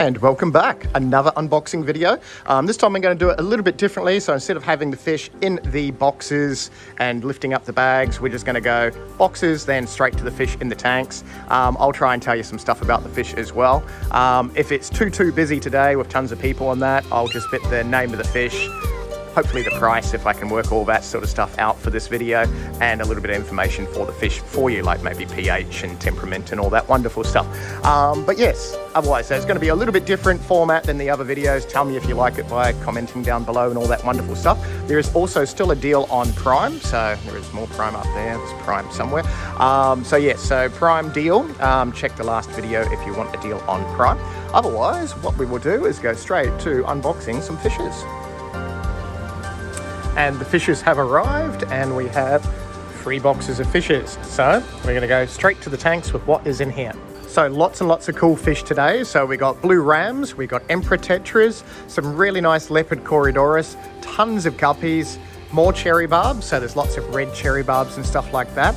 And welcome back, another unboxing video. This time I'm going to do it a little bit differently. So instead of having the fish in the boxes and lifting up the bags, we're just going to go boxes, then straight to the fish in the tanks. I'll try and tell you some stuff about the fish as well. If it's too busy today with tons of people on that, I'll just put the name of the fish, hopefully the price, if I can work all that sort of stuff out for this video, and a little bit of information for the fish for you, like maybe pH and temperament and all that wonderful stuff. But yes, otherwise, so it's going to be a little bit different format than the other videos. Tell me if you like it by commenting down below and all that wonderful stuff. There is also still a deal on Prime, so there is more Prime up there. There's Prime somewhere. So yes, so Prime deal. Check the last video if you want a deal on Prime. Otherwise, what we will do is go straight to unboxing some fishes. And the fishes have arrived, and we have 3 boxes of fishes. So we're going to go straight to the tanks with what is in here. So lots and lots of cool fish today. So we got blue rams, we got emperor tetras, some really nice leopard corydoras, tons of guppies, more cherry barbs. So there's lots of red cherry barbs and stuff like that.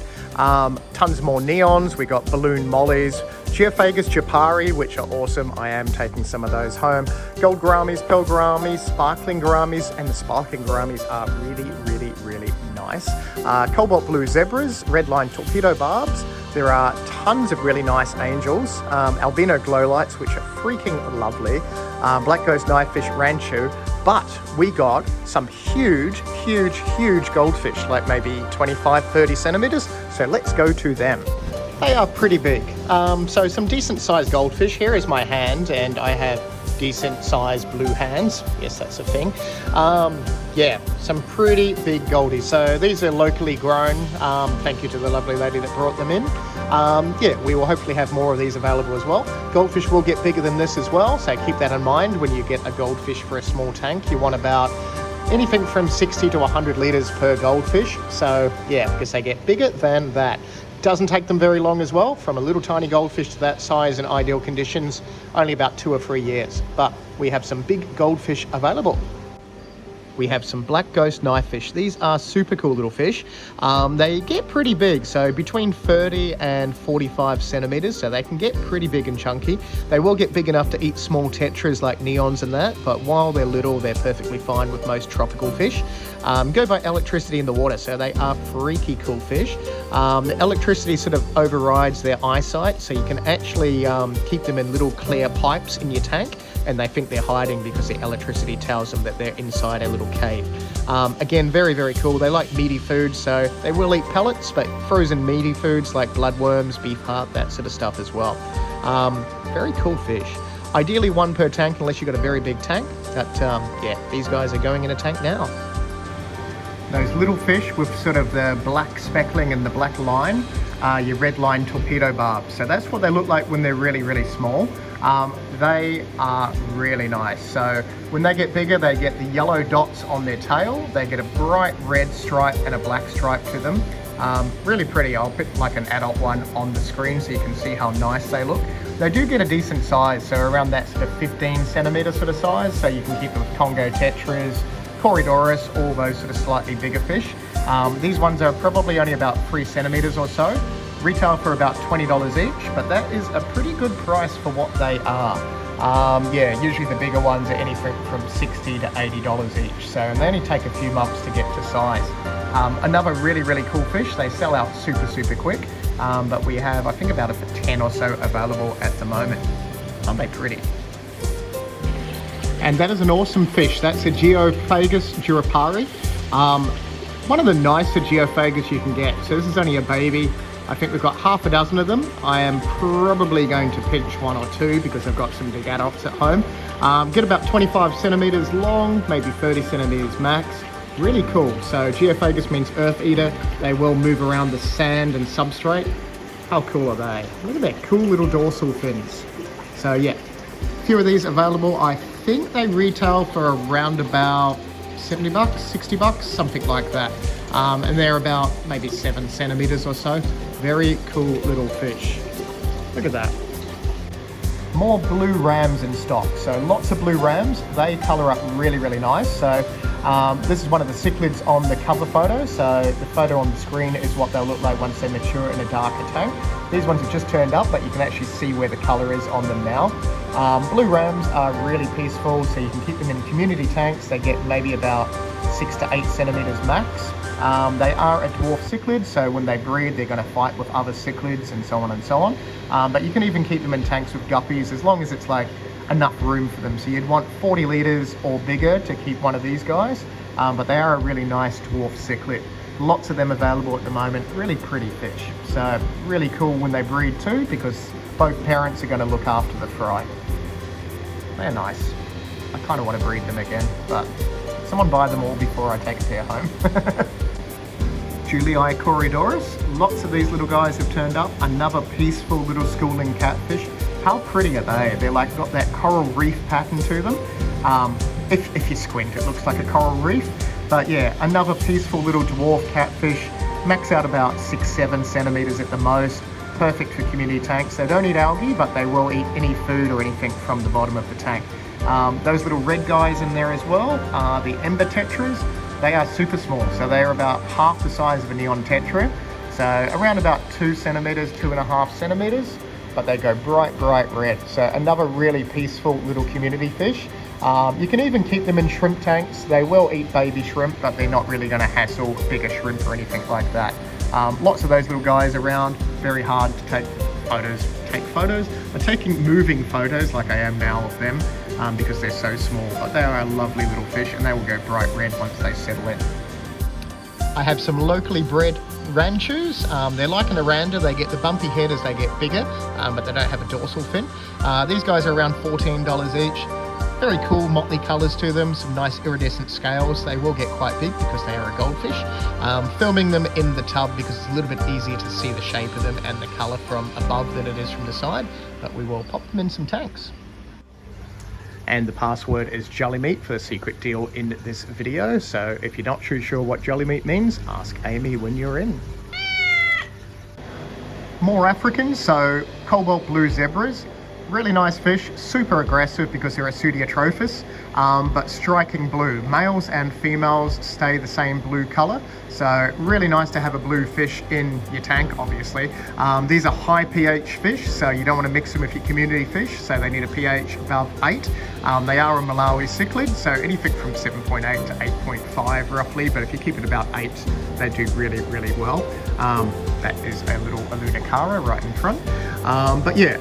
Tons more neons. We got balloon mollies, Geophagus japari, which are awesome. I am taking some of those home. Gold gouramis, pearl gouramis, sparkling gouramis, and the sparkling gouramis are really nice. Cobalt blue zebras, red line torpedo barbs. There are tons of really nice angels, albino glow lights, which are freaking lovely. Black ghost knifefish ranchu. But we got some huge goldfish, like maybe 25-30 centimeters. So let's go to them. They are pretty big. So some decent sized goldfish. Here is my hand, and I have decent sized blue hands. Yes, that's a thing. Yeah, some pretty big goldies. So these are locally grown. Thank you to the lovely lady that brought them in. Yeah, we will hopefully have more of these available as well. Goldfish will get bigger than this as well, so keep that in mind when you get a goldfish for a small tank. You want about anything from 60 to 100 litres per goldfish. So yeah, because they get bigger than that. Doesn't take them very long as well. From a little tiny goldfish to that size in ideal conditions, only about 2 or 3 years. But we have some big goldfish available. We have some black ghost knifefish. These are super cool little fish. They get pretty big, so between 30 and 45 centimeters, so they can get pretty big and chunky. They will get big enough to eat small tetras like neons and that, but while they're little, they're perfectly fine with most tropical fish. Go by electricity in the water, so they are freaky cool fish. The electricity sort of overrides their eyesight, so you can actually keep them in little clear pipes in your tank, and they think they're hiding because the electricity tells them that they're inside a little cave. Again, very cool. They like meaty foods, so they will eat pellets, but frozen meaty foods like bloodworms, beef heart, that sort of stuff as well. Very cool fish. Ideally 1 per tank unless you've got a very big tank, but yeah, these guys are going in a tank now. Those little fish with sort of the black speckling and the black line are your red line torpedo barbs. So that's what they look like when they're really small. They are really nice. So when they get bigger, they get the yellow dots on their tail. They get a bright red stripe and a black stripe to them. Really pretty. I'll put like an adult one on the screen so you can see how nice they look. They do get a decent size, so around that sort of 15 centimeter sort of size. So you can keep them with Congo tetras, corydoras, all those sort of slightly bigger fish. These ones are probably only about 3 centimeters or so. Retail for about $20 each, but that is a pretty good price for what they are. Yeah, usually the bigger ones are anything from $60 to $80 each, so and they only take a few months to get to size. Another really cool fish. They sell out super quick, but we have, I think, about a 10 or so available at the moment. Aren't they pretty? And that is an awesome fish. That's a Geophagus japari. One of the nicer Geophagus you can get. So this is only a baby. I think we've got half a dozen of them. I am probably going to pinch 1 or 2 because I've got some big adults at home. Get about 25 centimeters long, maybe 30 centimeters max. Really cool. So Geophagus means earth eater. They will move around the sand and substrate. How cool are they? Look at their cool little dorsal fins. So yeah, a few of these available. I think they retail for around about 70 bucks, 60 bucks, something like that. And they're about maybe 7 centimeters or so. Very cool little fish. Look at that. More blue rams in stock. So lots of blue rams. They color up really nice. So this is one of the cichlids on the cover photo. So the photo on the screen is what they'll look like once they mature in a darker tank. These ones have just turned up, but you can actually see where the color is on them now. Blue rams are really peaceful, so you can keep them in community tanks. They get maybe about 6 to 8 centimeters max. They are a dwarf cichlid, so when they breed, they're going to fight with other cichlids and so on and so on. But you can even keep them in tanks with guppies as long as it's like enough room for them. So you'd want 40 litres or bigger to keep one of these guys. But they are a really nice dwarf cichlid. Lots of them available at the moment, really pretty fish. So really cool when they breed too, because both parents are going to look after the fry. They're nice. I kind of want to breed them again, but someone buy them all before I take a pair home. Julii corydoras. Lots of these little guys have turned up. Another peaceful little schooling catfish. How pretty are they? They're like got that coral reef pattern to them. If you squint, it looks like a coral reef. But yeah, another peaceful little dwarf catfish. Max out about 6-7 centimeters at the most. Perfect for community tanks. They don't eat algae, but they will eat any food or anything from the bottom of the tank. Those little red guys in there as well are the ember tetras. They are super small, so they are about half the size of a neon tetra. So around about 2 centimeters, 2.5 centimeters, but they go bright red. So another really peaceful little community fish. You can even keep them in shrimp tanks. They will eat baby shrimp, but they're not really going to hassle bigger shrimp or anything like that. Lots of those little guys around, very hard to take photos. I'm taking moving photos like I am now of them because they're so small, but they are a lovely little fish and they will go bright red once they settle in. I have some locally bred ranchus. They're like an Aranda. They get the bumpy head as they get bigger, but they don't have a dorsal fin. These guys are around $14 each. Very cool motley colours to them, some nice iridescent scales. They will get quite big because they are a goldfish. Filming them in the tub because it's a little bit easier to see the shape of them and the colour from above than it is from the side, but we will pop them in some tanks. And the password is Jolly Meat for the secret deal in this video. So if you're not too sure what Jolly Meat means, ask Amy when you're in. More Africans, so cobalt blue zebras. Really nice fish, super aggressive because they're a Pseudiatrophus, but striking blue. Males and females stay the same blue color, so really nice to have a blue fish in your tank, obviously. These are high pH fish, so you don't want to mix them with your community fish, so they need a pH above 8. They are a Malawi cichlid, so anything from 7.8 to 8.5 roughly, but if you keep it about 8, they do really well. That is a little Alunacara right in front. But yeah,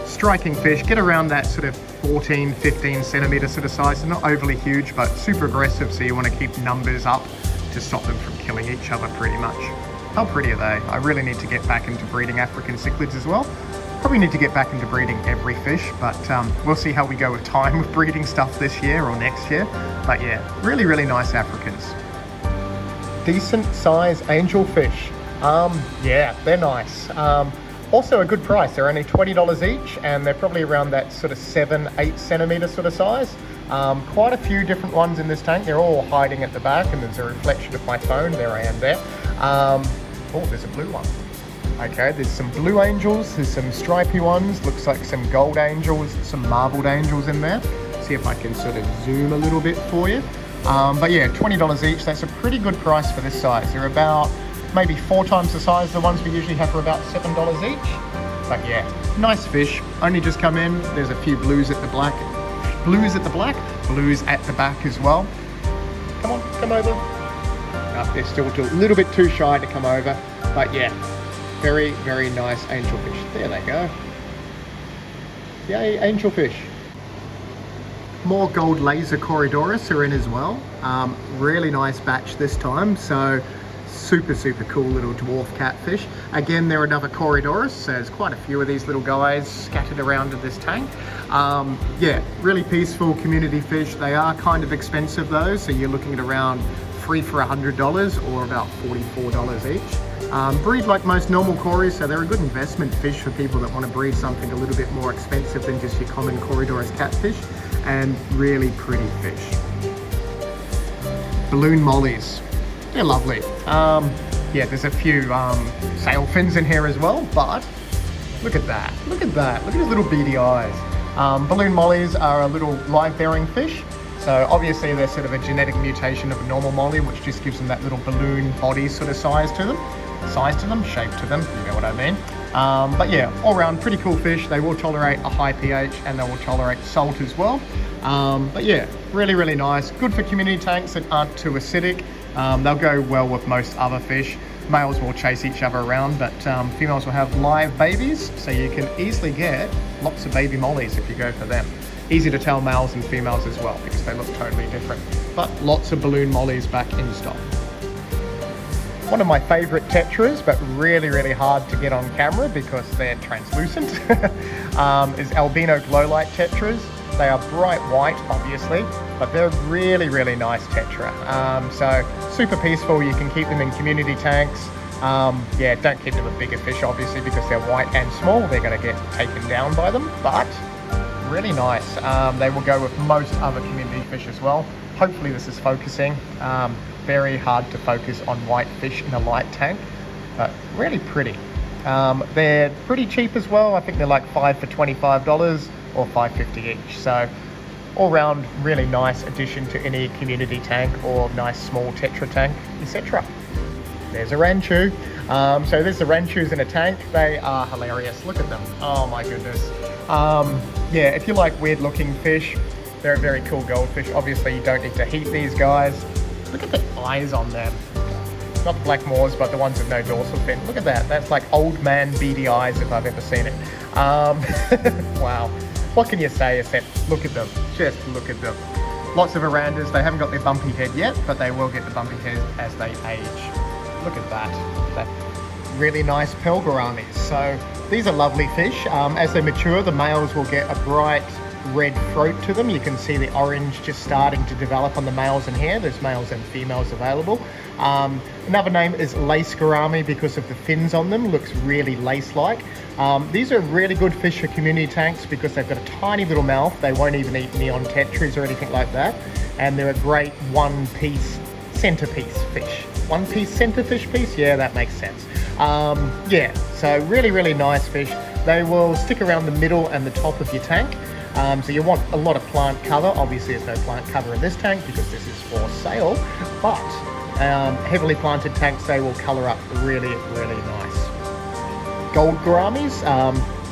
striking fish, get around that sort of 14, 15 centimeter sort of size. They're not overly huge, but super aggressive, so you want to keep numbers up to stop them from killing each other pretty much. How pretty are they? I really need to get back into breeding African cichlids as well. Probably need to get back into breeding every fish, but we'll see how we go with time with breeding stuff this year or next year. But yeah, really nice Africans. Decent size angelfish. Yeah, they're nice. Also a good price. They're only $20 each, and they're probably around that sort of 7-8 centimeter sort of size. Quite a few different ones in this tank. They're all hiding at the back, and there's a reflection of my phone. There I am there. Oh, there's a blue one. Okay, there's some blue angels, there's some stripy ones, looks like some gold angels, some marbled angels in there. See if I can sort of zoom a little bit for you. But yeah, $20 each. That's a pretty good price for this size. They're about maybe 4 times the size of the ones we usually have for about $7 each. But yeah, nice fish. Only just come in. There's a few blues at the black. Blues at the black, blues at the back as well. Come on, come over. Oh, they're still a little bit too shy to come over. But yeah, very nice angelfish. There they go. Yay, angelfish. More gold laser corydoras are in as well. Really nice batch this time. So super cool little dwarf catfish. Again, they're another corydoras, so there's quite a few of these little guys scattered around in this tank. Yeah, really peaceful community fish. They are kind of expensive though, so you're looking at around 3 for $100 or about $44 each. Breed like most normal cories, so they're a good investment fish for people that want to breed something a little bit more expensive than just your common corydoras catfish, and really pretty fish. Balloon mollies. They're lovely. Yeah, there's a few sail fins in here as well, but look at that. Look at that. Look at his little beady eyes. Balloon mollies are a little live-bearing fish. So obviously they're sort of a genetic mutation of a normal molly, which just gives them that little balloon body sort of size to them, shape to them, you know what I mean. But yeah, all around pretty cool fish. They will tolerate a high pH and they will tolerate salt as well. But yeah, really, really nice. Good for community tanks that aren't too acidic. They'll go well with most other fish. Males will chase each other around, but females will have live babies, so you can easily get lots of baby mollies if you go for them. Easy to tell males and females as well because they look totally different. But lots of balloon mollies back in stock. One of my favorite tetras, but really, really hard to get on camera because they're translucent, is albino glow light tetras. They are bright white, obviously, but they're really, really nice tetra. So super peaceful. You can keep them in community tanks. Yeah, don't keep them with bigger fish, obviously, because they're white and small. They're going to get taken down by them, but really nice. They will go with most other community fish as well. Hopefully this is focusing. Very hard to focus on white fish in a light tank, but really pretty. They're pretty cheap as well. I think they're like 5 for $25 or $5.50 each. So all round really nice addition to any community tank or nice small tetra tank, etc. There's a ranchu. So there's the ranchus in a tank. They are hilarious. Look at them. Oh my goodness. Yeah, if you like weird looking fish, they're a very cool goldfish. Obviously you don't need to heat these guys. Look at the eyes on them. Not the black moors, but the ones with no dorsal fin. Look at that. That's like old man beady eyes if I've ever seen it. Wow. What can you say except look at them. Just look at them. Lots of Arandas. They haven't got their bumpy head yet, but they will get the bumpy head as they age. Look at that. That really nice pearl gouramis. So these are lovely fish. As they mature, the males will get a bright red throat to them. You can see the orange just starting to develop on the males in here. There's males and females available. Another name is lace gourami because of the fins on them. Looks really lace-like. These are really good fish for community tanks because they've got a tiny little mouth. They won't even eat neon tetras or anything like that. And they're a great one-piece centerpiece fish. One-piece centerfish piece? Yeah, that makes sense. Yeah, so really, really nice fish. They will stick around the middle and the top of your tank. So you want a lot of plant cover. Obviously there's no plant cover in this tank because this is for sale, but heavily planted tanks, they will color up really, really nice. Gold gouramis,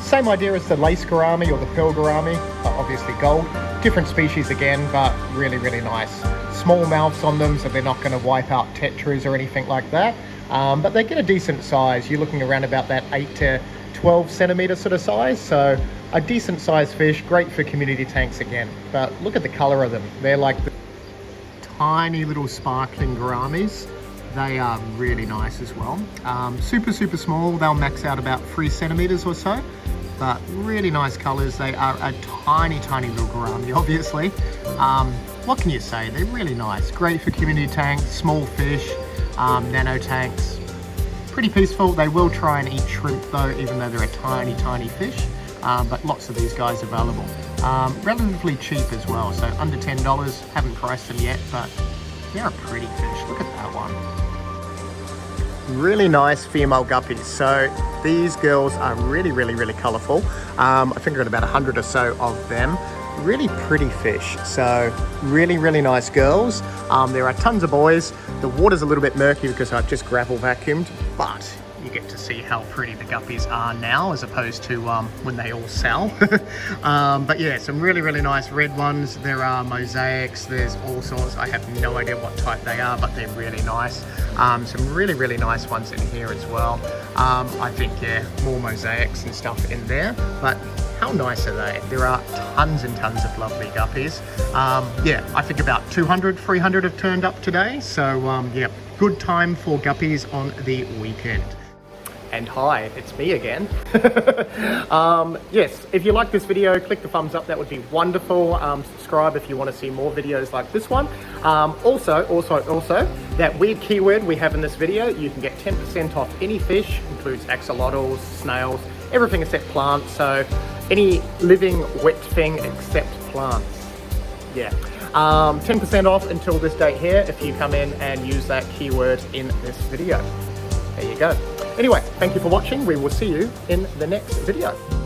same idea as the lace gourami or the pearl gourami, but obviously gold. Different species again, but really, really nice. Small mouths on them, so they're not going to wipe out tetras or anything like that. But they get a decent size. You're looking around about that 8 to 12 centimeter sort of size, so a decent sized fish, great for community tanks again. But look at the color of them. They're like the tiny little sparkling gouramis. They are really nice as well. Super, super small. They'll max out about 3 centimeters or so, but really nice colors. They are a tiny, tiny little gourami, obviously. What can you say? They're really nice. Great for community tanks, small fish, nano tanks. Pretty peaceful. They will try and eat shrimp though, even though they're a tiny, tiny fish. But lots of these guys available. Relatively cheap as well, so under $10. Haven't priced them yet, but they're a pretty fish. Look at that one. Really nice female guppies. So these girls are really, really, really colourful. I think I've got about 100 or so of them. Really pretty fish. So really, really nice girls. There are tons of boys. The water's a little bit murky because I've just gravel vacuumed, but you get to see how pretty the guppies are now as opposed to when they all sell. But yeah, some really, really nice red ones. There are mosaics, there's all sorts. I have no idea what type they are, but they're really nice. Some really, really nice ones in here as well. I think, yeah, more mosaics and stuff in there, but how nice are they? There are tons and tons of lovely guppies. Yeah, I think about 200, 300 have turned up today. So yeah, good time for guppies on the weekend. And hi, it's me again. Yes, if you like this video, click the thumbs up, that would be wonderful. Subscribe if you want to see more videos like this one. Also, that weird keyword we have in this video, you can get 10% off any fish, includes axolotls, snails, everything except plants. So any living wet thing except plants. Yeah. 10% off until this date here if you come in and use that keyword in this video. There you go. Anyway, thank you for watching. We will see you in the next video.